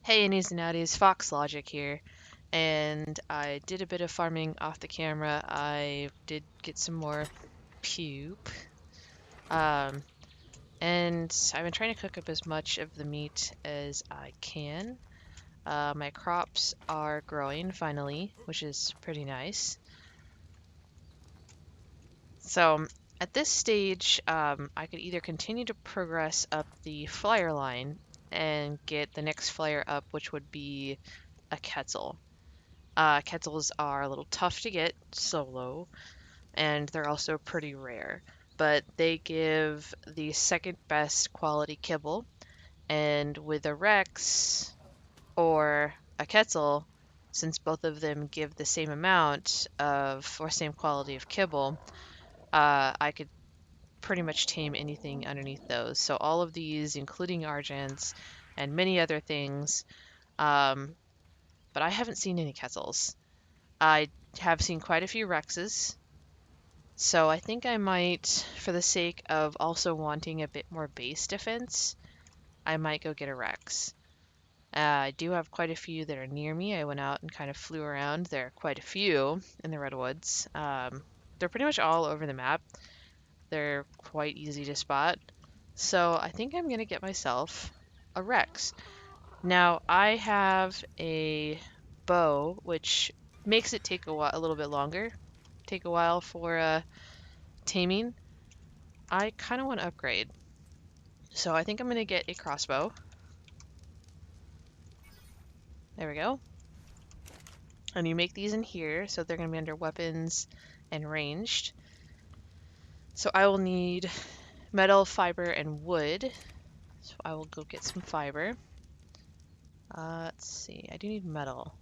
Hey, Innies and Outies, Fox Logic here, and I did a bit of farming off the camera. I did get some more pupe, um, and I've been trying to cook up as much of the meat as I can. My crops are growing finally, which is pretty nice. So at this stage, I could either continue to progress up the flyer line and get the next flyer up, which would be a Quetzal. Quetzals are a little tough to get solo, and they're also pretty rare. But they give the second best quality kibble, and with a Rex or a Quetzal, since both of them give the same amount of or same quality of kibble, I could pretty much tame anything underneath those. So all of these, including Argents and many other things, um, but I haven't seen any Quetzals. I have seen quite a few Rexes, so I think I might, for the sake of also wanting a bit more base defense, I might go get a Rex. I do have quite a few that are near me. I went out and kind of flew around. There are quite a few in the Redwoods. They're pretty much all over the map. They're quite easy to spot. So I think I'm going to get myself a Rex. Now, I have a bow, which makes it take a little bit longer, take a while for taming. I kind of want to upgrade. So I think I'm going to get a crossbow. There we go. And you make these in here, so they're going to be under weapons and ranged. So I will need metal, fiber, and wood. So I will go get some fiber. Let's see, I do need metal.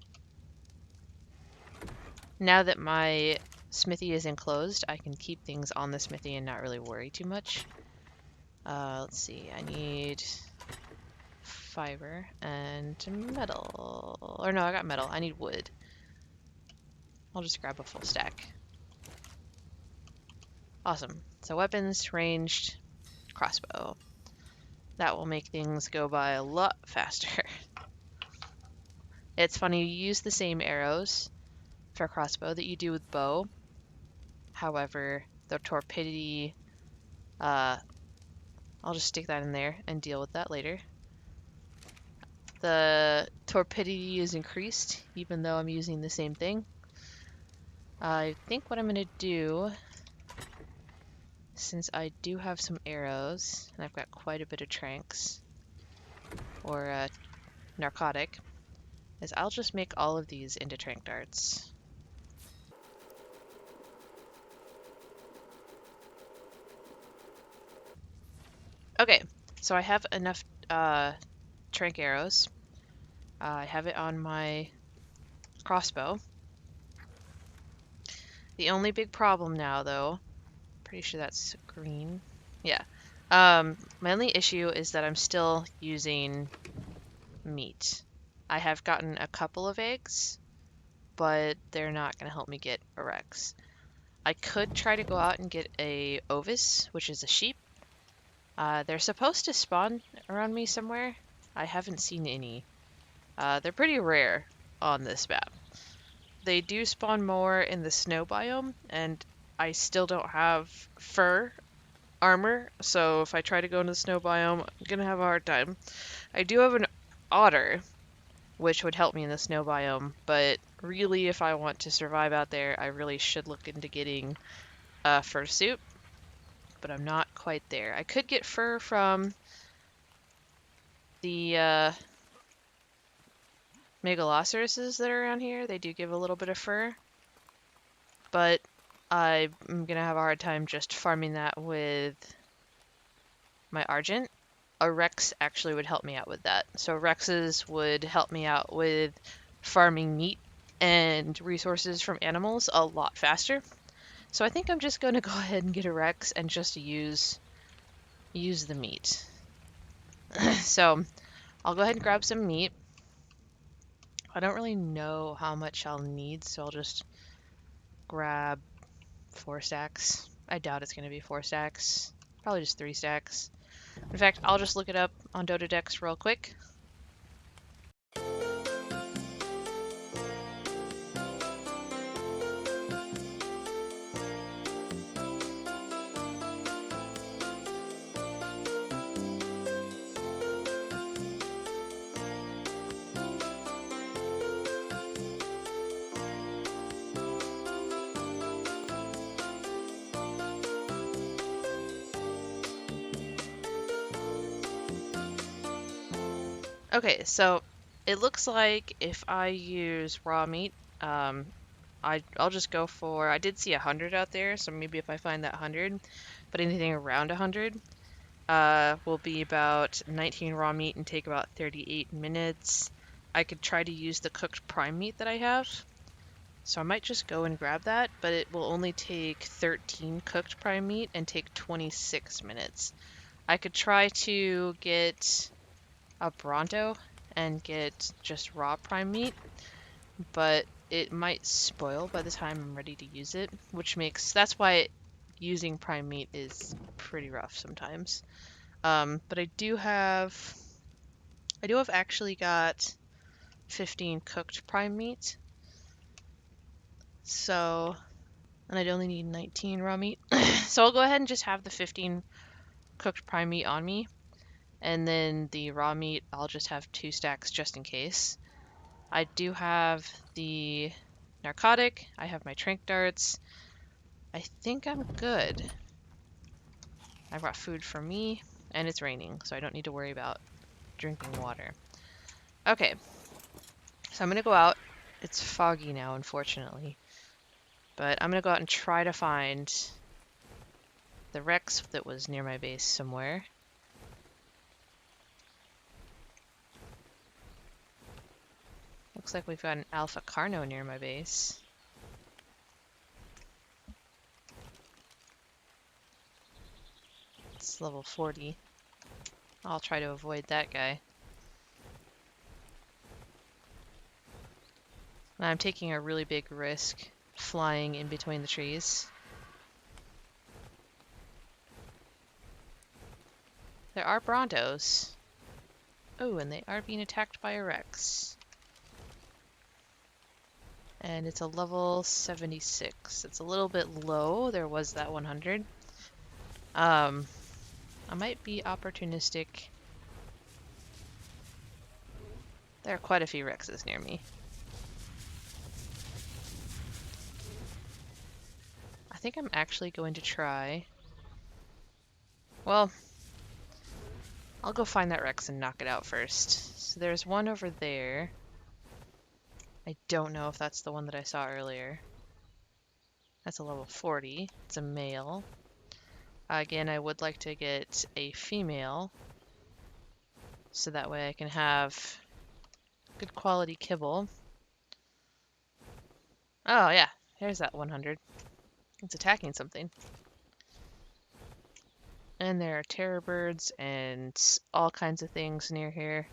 Now that my smithy is enclosed, I can keep things on the smithy and not really worry too much. Let's see, I need fiber and metal. Or no, I got metal. I need wood. I'll just grab a full stack. Awesome. So weapons, ranged, crossbow. That will make things go by a lot faster. It's funny, you use the same arrows for crossbow that you do with bow. However, the torpidity, I'll just stick that in there and deal with that later. The torpidity is increased, even though I'm using the same thing. I think what I'm going to do, since I do have some arrows, and I've got quite a bit of tranks, or narcotic, is I'll just make all of these into trank darts. Okay, so I have enough trank arrows. I have it on my crossbow. The only big problem now, though, pretty sure that's green. Yeah. My only issue is that I'm still using meat. I have gotten a couple of eggs, but they're not going to help me get a Rex. I could try to go out and get a Ovis, which is a sheep. They're supposed to spawn around me somewhere. I haven't seen any. They're pretty rare on this map. They do spawn more in the snow biome, and I still don't have fur armor, so if I try to go into the snow biome, I'm gonna have a hard time. I do have an otter, which would help me in the snow biome, but really if I want to survive out there, I really should look into getting a fursuit, but I'm not quite there. I could get fur from the megalosauruses that are around here. They do give a little bit of fur, but I'm gonna have a hard time just farming that with my Argent. A Rex actually would help me out with that. So Rexes would help me out with farming meat and resources from animals a lot faster. So I think I'm just going to go ahead and get a Rex and just use the meat. So I'll go ahead and grab some meat. I don't really know how much I'll need, so I'll just grab 4 stacks. I doubt it's going to be 4 stacks. Probably just 3 stacks. In fact, I'll just look it up on Dotadex real quick. Okay, so it looks like if I use raw meat, um, I'll just go for, I did see 100 out there, so maybe if I find that 100, but anything around 100 will be about 19 raw meat and take about 38 minutes. I could try to use the cooked prime meat that I have, so I might just go and grab that, but it will only take 13 cooked prime meat and take 26 minutes. I could try to get a Bronto and get just raw prime meat, but it might spoil by the time I'm ready to use it, which makes that's why using prime meat is pretty rough sometimes. But I do have actually got 15 cooked prime meat, so and I'd only need 19 raw meat. So I'll go ahead and just have the 15 cooked prime meat on me, and then the raw meat I'll just have 2 stacks just in case. I do have the narcotic, I have my trank darts. I think I'm good. I brought food for me, and it's raining, so I don't need to worry about drinking water. Okay, so I'm gonna go out. It's foggy now, unfortunately, but I'm gonna go out and try to find the Rex that was near my base somewhere. Looks like we've got an Alpha Carno near my base. It's level 40. I'll try to avoid that guy. I'm taking a really big risk flying in between the trees. There are Brontos. Oh, and they are being attacked by a Rex. And it's a level 76. It's a little bit low. There was that 100. I might be opportunistic. There are quite a few Rexes near me. I think I'm actually going to try. Well, I'll go find that Rex and knock it out first. So there's one over there. I don't know if that's the one that I saw earlier. That's a level 40. It's a male. Again, I would like to get a female, so that way I can have good quality kibble. Oh yeah, there's that 100. It's attacking something. And there are terror birds and all kinds of things near here.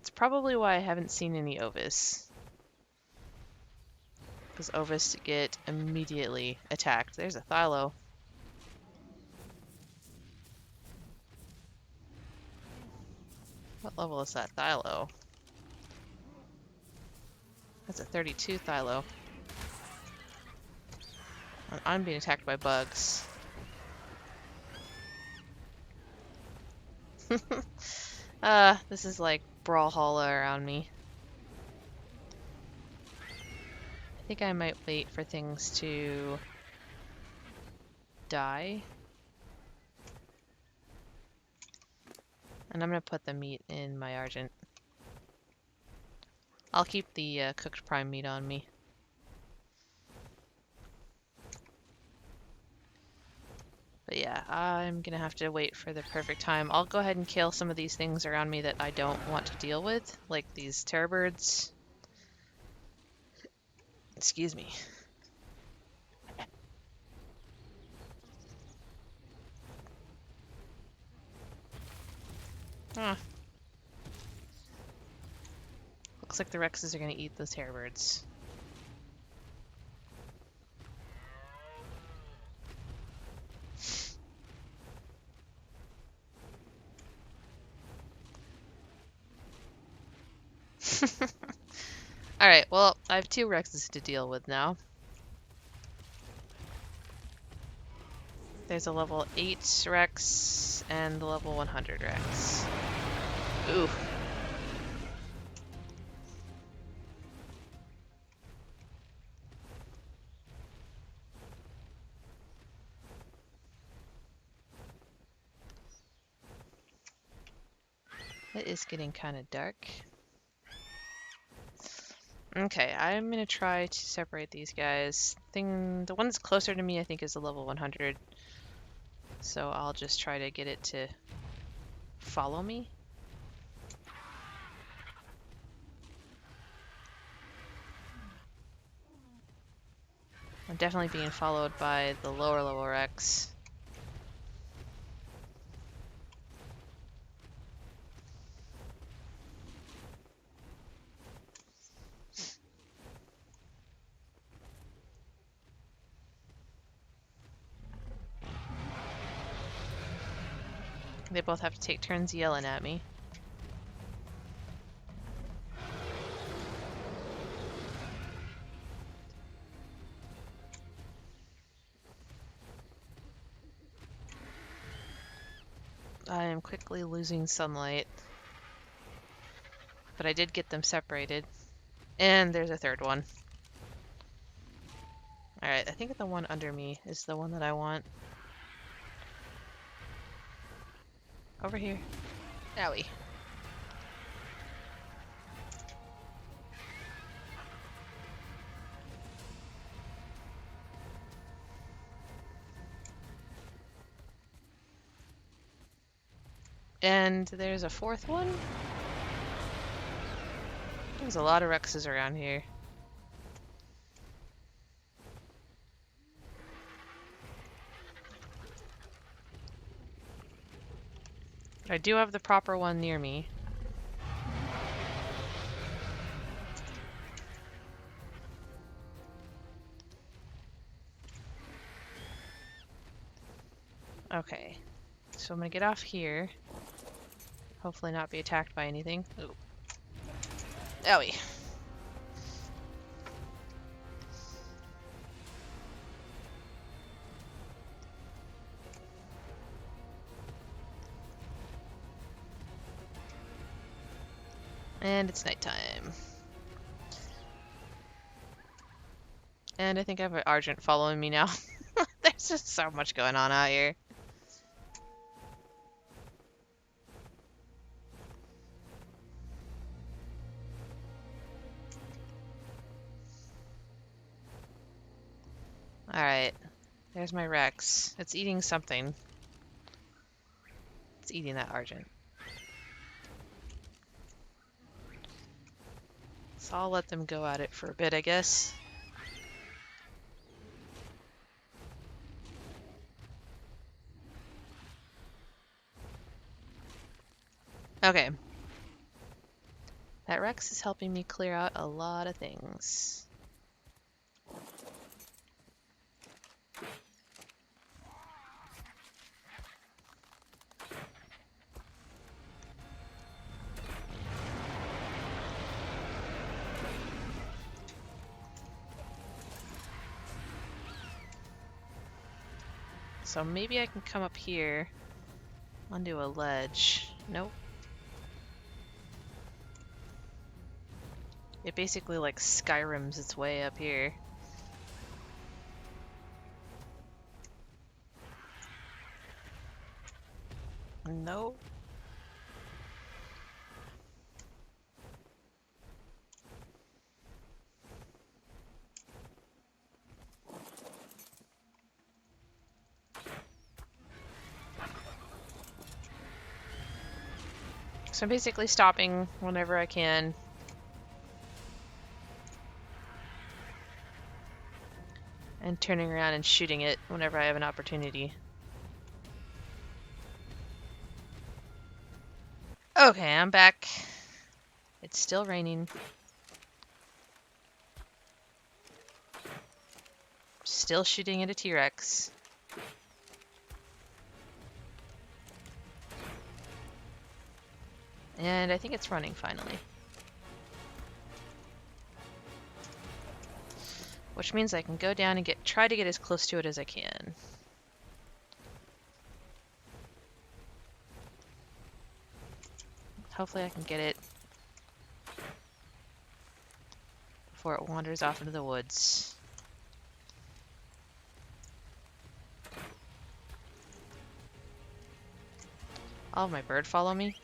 It's probably why I haven't seen any Ovis. Because Ovis get immediately attacked. There's a Thylo. What level is that Thylo? That's a 32 Thylo. I'm being attacked by bugs. This is like Brawlhalla around me. I think I might wait for things to die. And I'm gonna put the meat in my Argent. I'll keep the cooked prime meat on me. But yeah, I'm gonna have to wait for the perfect time. I'll go ahead and kill some of these things around me that I don't want to deal with, like these terror birds. Excuse me. Ah. Looks like the Rexes are gonna eat those terror birds. Alright, well, I have 2 Rexes to deal with now. There's a level 8 Rex and the level 100 Rex. Ooh. It is getting kind of dark. Okay, I'm gonna try to separate these guys. The one that's closer to me, I think, is a level 100. So I'll just try to get it to follow me. I'm definitely being followed by the lower level Rex. They both have to take turns yelling at me. I am quickly losing sunlight. But I did get them separated. And there's a third one. Alright, I think the one under me is the one that I want. Over here. Owie. And there's a fourth one? There's a lot of Rexes around here. But I do have the proper one near me. Okay. So I'm gonna get off here. Hopefully not be attacked by anything. Ooh. Owie. And it's nighttime. And I think I have an Argent following me now. There's just so much going on out here. Alright. There's my Rex. It's eating something. It's eating that Argent. So I'll let them go at it for a bit, I guess. Okay. That Rex is helping me clear out a lot of things. So maybe I can come up here onto a ledge. Nope. It basically like Skyrims its way up here. Nope. So I'm basically stopping whenever I can. And turning around and shooting it whenever I have an opportunity. Okay, I'm back. It's still raining. Still shooting at a T-Rex. And I think it's running finally. Which means I can go down and try to get as close to it as I can. Hopefully I can get it before it wanders off into the woods. I'll have my bird follow me.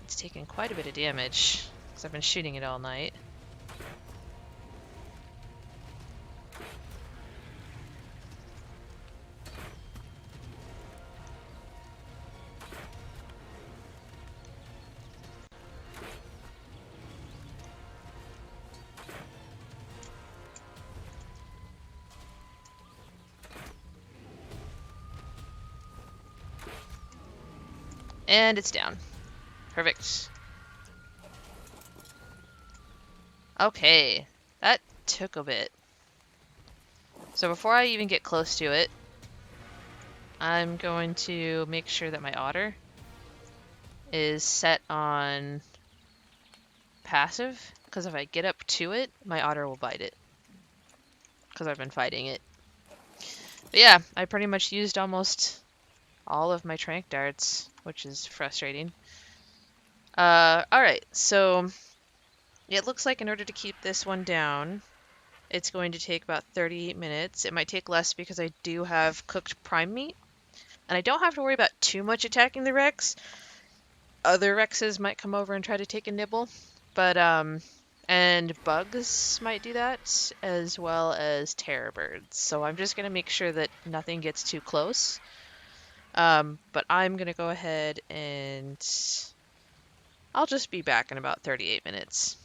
It's taken quite a bit of damage because I've been shooting it all night. And it's down. Perfect. Okay, that took a bit. So before I even get close to it, I'm going to make sure that my otter is set on passive, because if I get up to it, my otter will bite it, because I've been fighting it. But yeah, I pretty much used almost all of my trank darts, which is frustrating. Alright, so it looks like in order to keep this one down, it's going to take about 38 minutes. It might take less because I do have cooked prime meat, and I don't have to worry about too much attacking the Rex. Other Rexes might come over and try to take a nibble, but and bugs might do that, as well as terror birds. So I'm just gonna make sure that nothing gets too close. But I'm gonna go ahead and I'll just be back in about 38 minutes.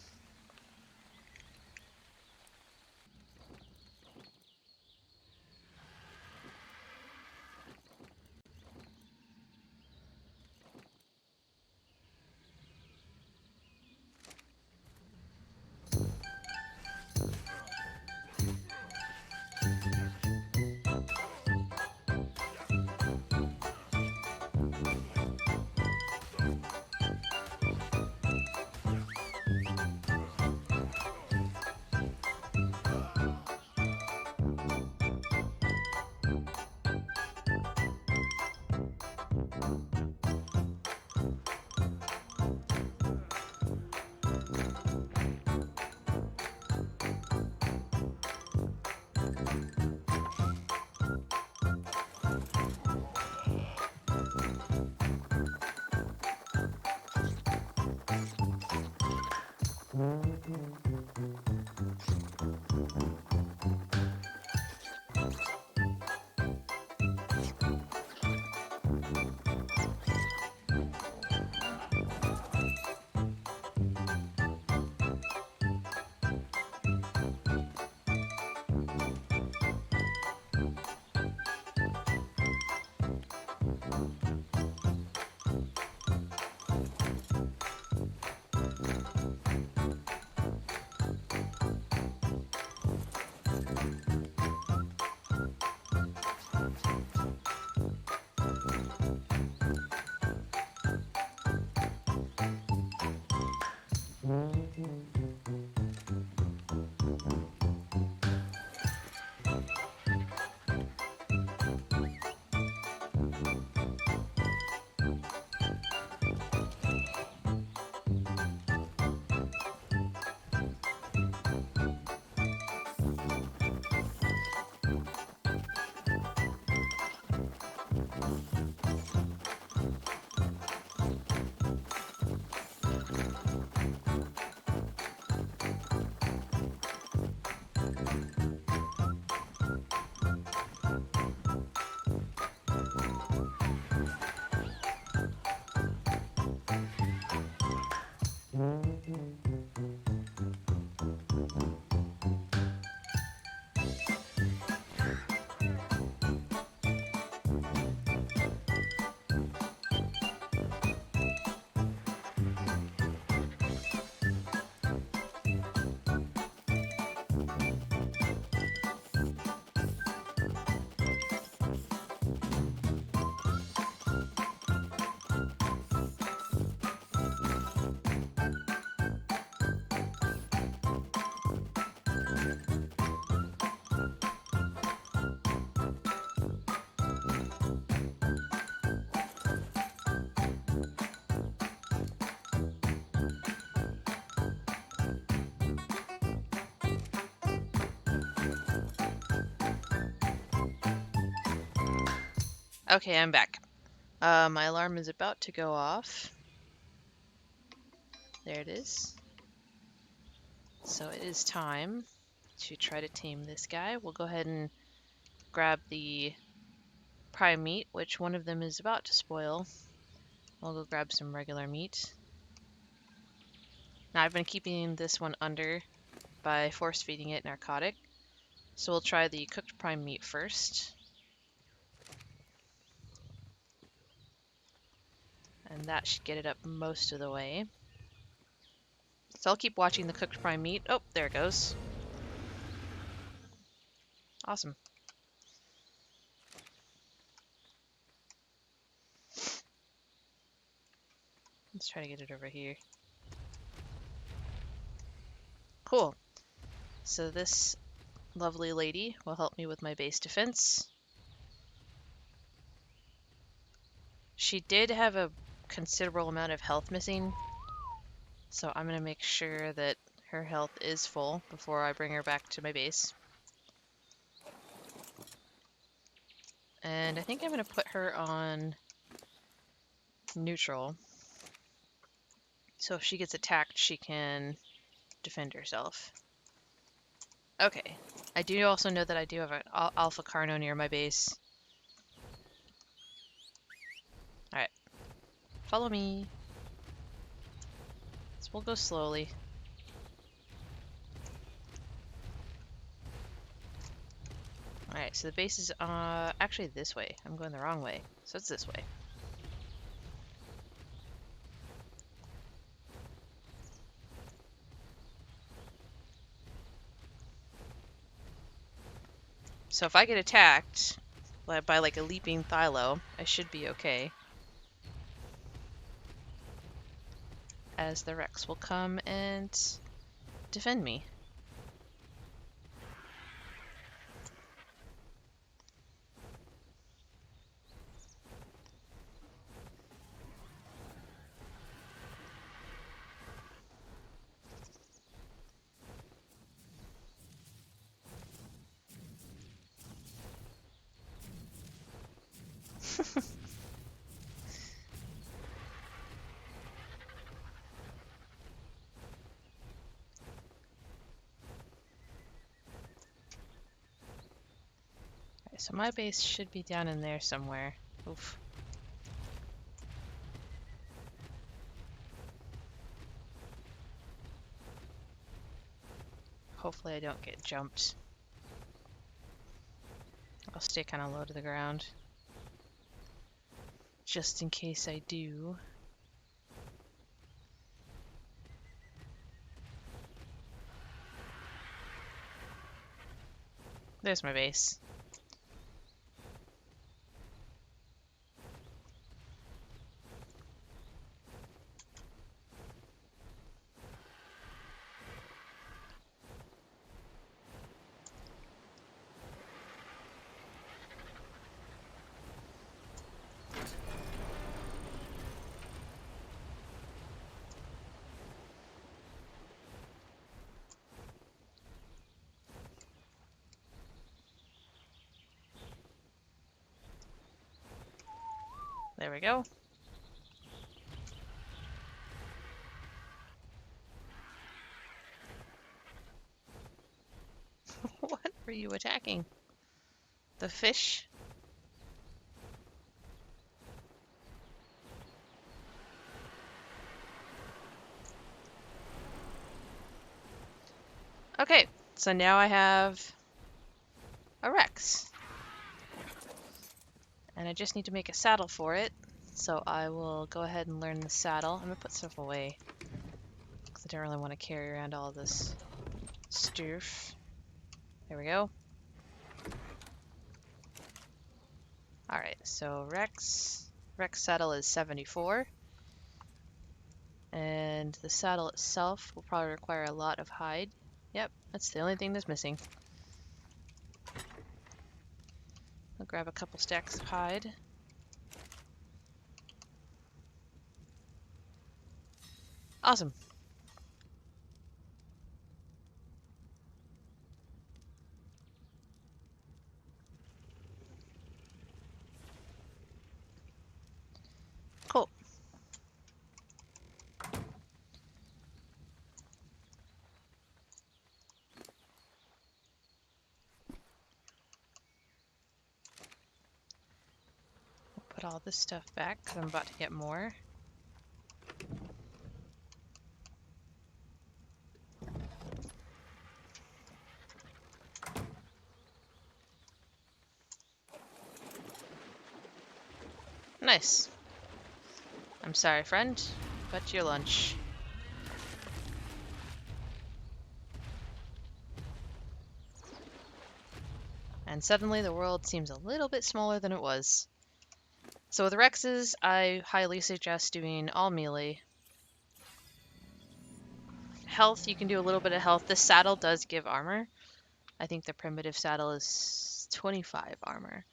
Okay, I'm back. My alarm is about to go off. There it is. So it is time to try to tame this guy. We'll go ahead and grab the prime meat, which one of them is about to spoil. We'll go grab some regular meat. Now I've been keeping this one under by force feeding it narcotic. So we'll try the cooked prime meat first. And that should get it up most of the way. So I'll keep watching the cooked prime meat. Oh, there it goes. Awesome. Let's try to get it over here. Cool. So this lovely lady will help me with my base defense. She did have a considerable amount of health missing, so I'm going to make sure that her health is full before I bring her back to my base. And I think I'm going to put her on neutral, so if she gets attacked, she can defend herself. Okay, I do also know that I do have an alpha carno near my base. Alright, follow me. So we'll go slowly. Alright, so the base is actually this way. I'm going the wrong way, so it's this way. So if I get attacked by like a leaping Thylo, I should be okay. As the Rex will come and defend me. Okay, so my base should be down in there somewhere. Oof. Hopefully I don't get jumped. I'll stay kind of low to the ground. Just in case I do. There's my base. There we go. What were you attacking? The fish? Okay, so now I have a Rex. And I just need to make a saddle for it. So I will go ahead and learn the saddle. I'm gonna put stuff away because I don't really want to carry around all this stuff. There we go. Alright, so Rex saddle is 74. And the saddle itself will probably require a lot of hide. Yep, that's the only thing that's missing. I'll grab a couple stacks of hide. Awesome. Cool. put all this stuff back because I'm about to get more. Nice. I'm sorry, friend, but your lunch. And suddenly the world seems a little bit smaller than it was. So with Rexes, I highly suggest doing all melee. Health, you can do a little bit of health. This saddle does give armor. I think the primitive saddle is 25 armor.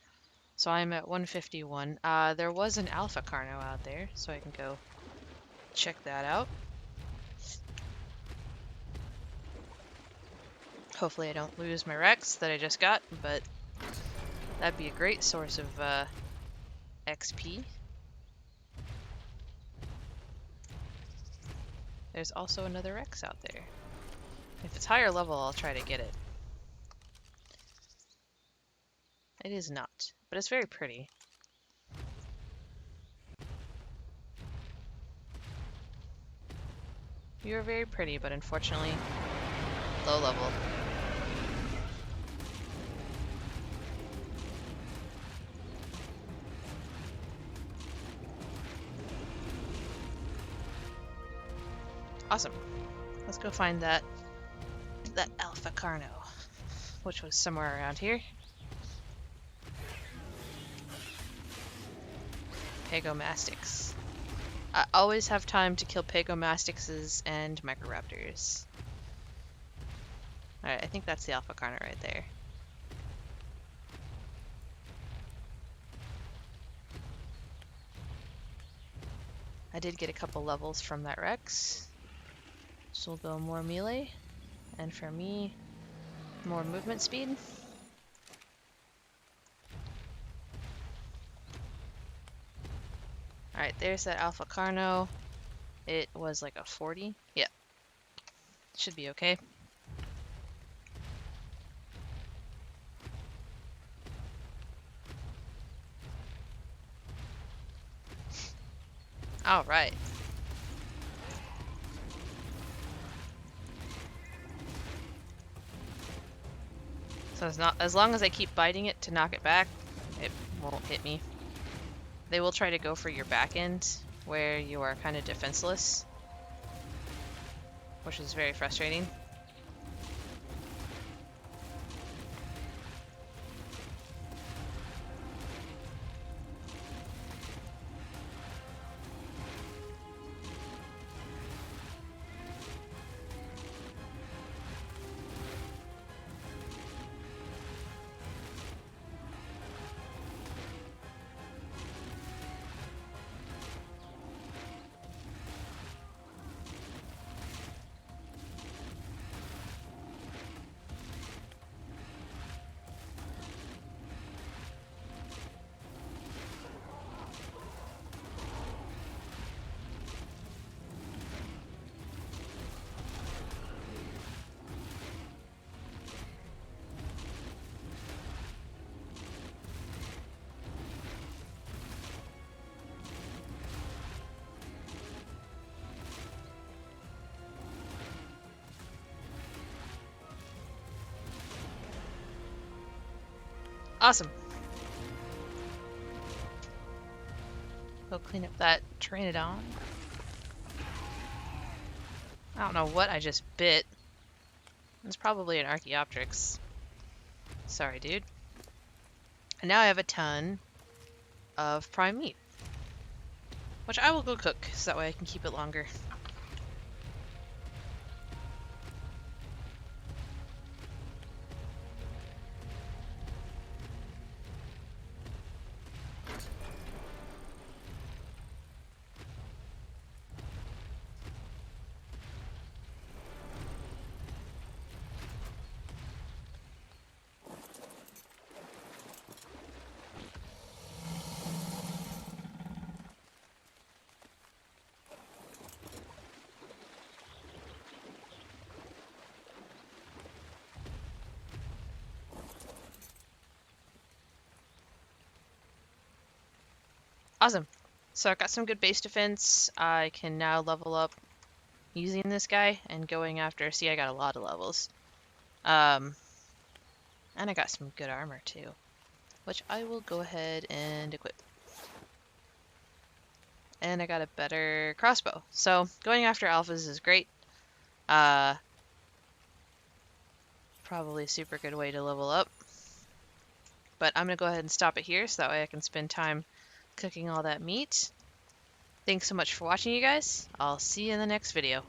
So I'm at 151. There was an Alpha Carno out there, so I can go check that out. Hopefully I don't lose my Rex that I just got, but that'd be a great source of XP. There's also another Rex out there. If it's higher level, I'll try to get it. It is not, but it's very pretty. You are very pretty, but unfortunately, low level. Awesome. Let's go find that Alpha Carno, which was somewhere around here. Pagomastics. I always have time to kill Pagomastixes and Microraptors. Alright, I think that's the Alpha Carno right there. I did get a couple levels from that Rex. So we'll go more melee. And for me, more movement speed. Alright, there's that Alpha Carno. It was like a 40. Yeah. Should be okay. Alright. So as long as I keep biting it to knock it back, it won't hit me. They will try to go for your back end, where you are kind of defenseless, which is very frustrating. Awesome. Go clean up that Pteranodon. I don't know what I just bit. It's probably an Archaeopteryx. Sorry, dude. And now I have a ton of prime meat, which I will go cook, so that way I can keep it longer. So I've got some good base defense. I can now level up using this guy and going after. See, I got a lot of levels. And I got some good armor too, which I will go ahead and equip. And I got a better crossbow. So going after alphas is great. Probably a super good way to level up. But I'm going to go ahead and stop it here so that way I can spend time cooking all that meat. Thanks so much for watching, you guys. I'll see you in the next video.